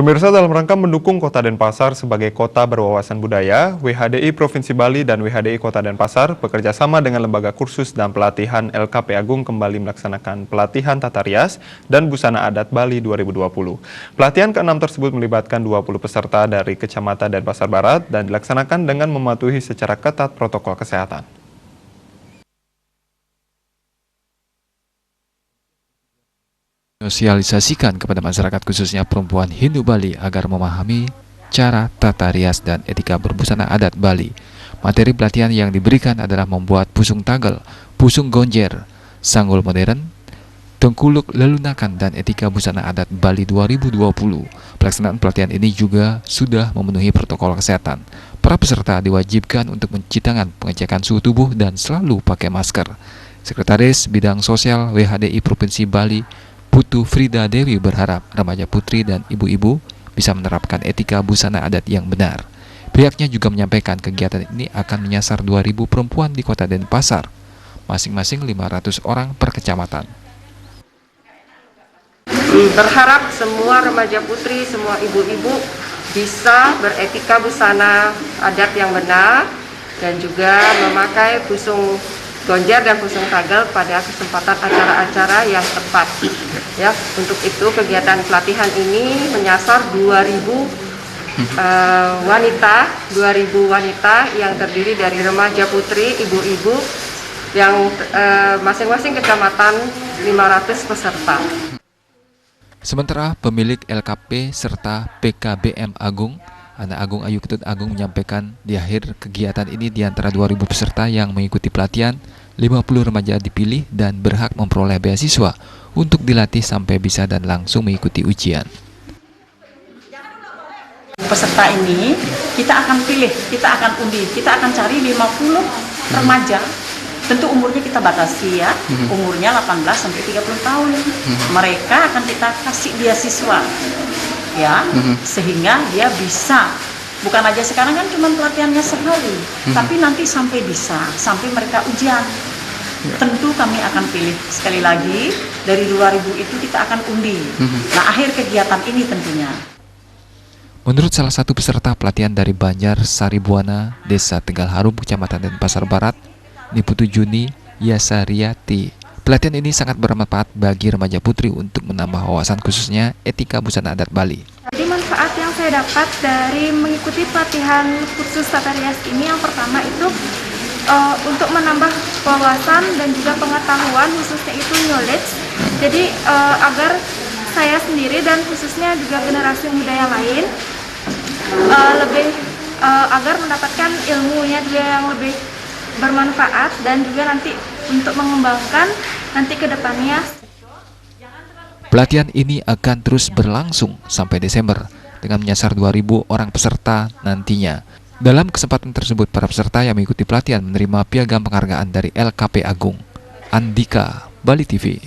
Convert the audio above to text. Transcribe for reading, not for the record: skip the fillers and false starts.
Pemirsa, dalam rangka mendukung Kota Denpasar sebagai kota berwawasan budaya, WHDI Provinsi Bali dan WHDI Kota Denpasar bekerja sama dengan Lembaga Kursus dan Pelatihan LKP Agung kembali melaksanakan pelatihan tata rias dan busana adat Bali 2020. Pelatihan ke-6 tersebut melibatkan 20 peserta dari Kecamatan Denpasar Barat dan dilaksanakan dengan mematuhi secara ketat protokol kesehatan. Sosialisasikan kepada masyarakat khususnya perempuan Hindu Bali agar memahami cara tata rias dan etika berbusana adat Bali. Materi pelatihan yang diberikan adalah membuat pusung tagel, pusung gonjer, sanggul modern, tengkuluk lelunakan, dan etika busana adat Bali 2020. Pelaksanaan pelatihan ini juga sudah memenuhi protokol kesehatan. Para peserta diwajibkan untuk mencuci tangan, pengecekan suhu tubuh, dan selalu pakai masker. Sekretaris Bidang Sosial WHDI Provinsi Bali, Putu Frida Dewi, berharap remaja putri dan ibu-ibu bisa menerapkan etika busana adat yang benar. Pihaknya juga menyampaikan kegiatan ini akan menyasar 2.000 perempuan di Kota Denpasar, masing-masing 500 orang per kecamatan. Berharap semua remaja putri, semua ibu-ibu bisa beretika busana adat yang benar dan juga memakai pusung gonjer dan pusung tagel pada kesempatan acara-acara yang tepat. Ya, untuk itu kegiatan pelatihan ini menyasar 2.000 wanita yang terdiri dari remaja putri, ibu-ibu yang masing-masing kecamatan 500 peserta. Sementara pemilik LKP serta PKBM Agung, Anak Agung Ayu Ketut Agung, menyampaikan di akhir kegiatan ini di antara 2.000 peserta yang mengikuti pelatihan, 50 remaja dipilih dan berhak memperoleh beasiswa untuk dilatih sampai bisa dan langsung mengikuti ujian. Peserta ini kita akan pilih, kita akan undi, kita akan cari 50 remaja. Tentu umurnya kita batasi ya, umurnya 18 sampai 30 tahun. Mereka akan kita kasih beasiswa. Ya, sehingga dia bisa, bukan aja sekarang kan cuma pelatihannya sekali, tapi nanti sampai bisa, sampai mereka ujian. Tentu kami akan pilih sekali lagi dari 2.000 itu kita akan undi. Nah, akhir kegiatan ini tentunya. Menurut salah satu peserta pelatihan dari Banjar Saribuana, Desa Tegal Harum, Kecamatan Denpasar Barat, Niputu Juni Yasariati, pelatihan ini sangat bermanfaat bagi remaja putri untuk menambah wawasan khususnya etika busana adat Bali. Jadi manfaat yang saya dapat dari mengikuti pelatihan kursus tata rias ini, yang pertama itu untuk menambah wawasan dan juga pengetahuan, khususnya itu knowledge. Jadi agar saya sendiri dan khususnya juga generasi muda yang lain lebih agar mendapatkan ilmunya juga yang lebih bermanfaat dan juga nanti untuk mengembangkan nanti ke depannya. Pelatihan ini akan terus berlangsung sampai Desember dengan menyasar 2.000 orang peserta nantinya. Dalam kesempatan tersebut, para peserta yang mengikuti pelatihan menerima piagam penghargaan dari LKP Agung. Andika, Bali TV.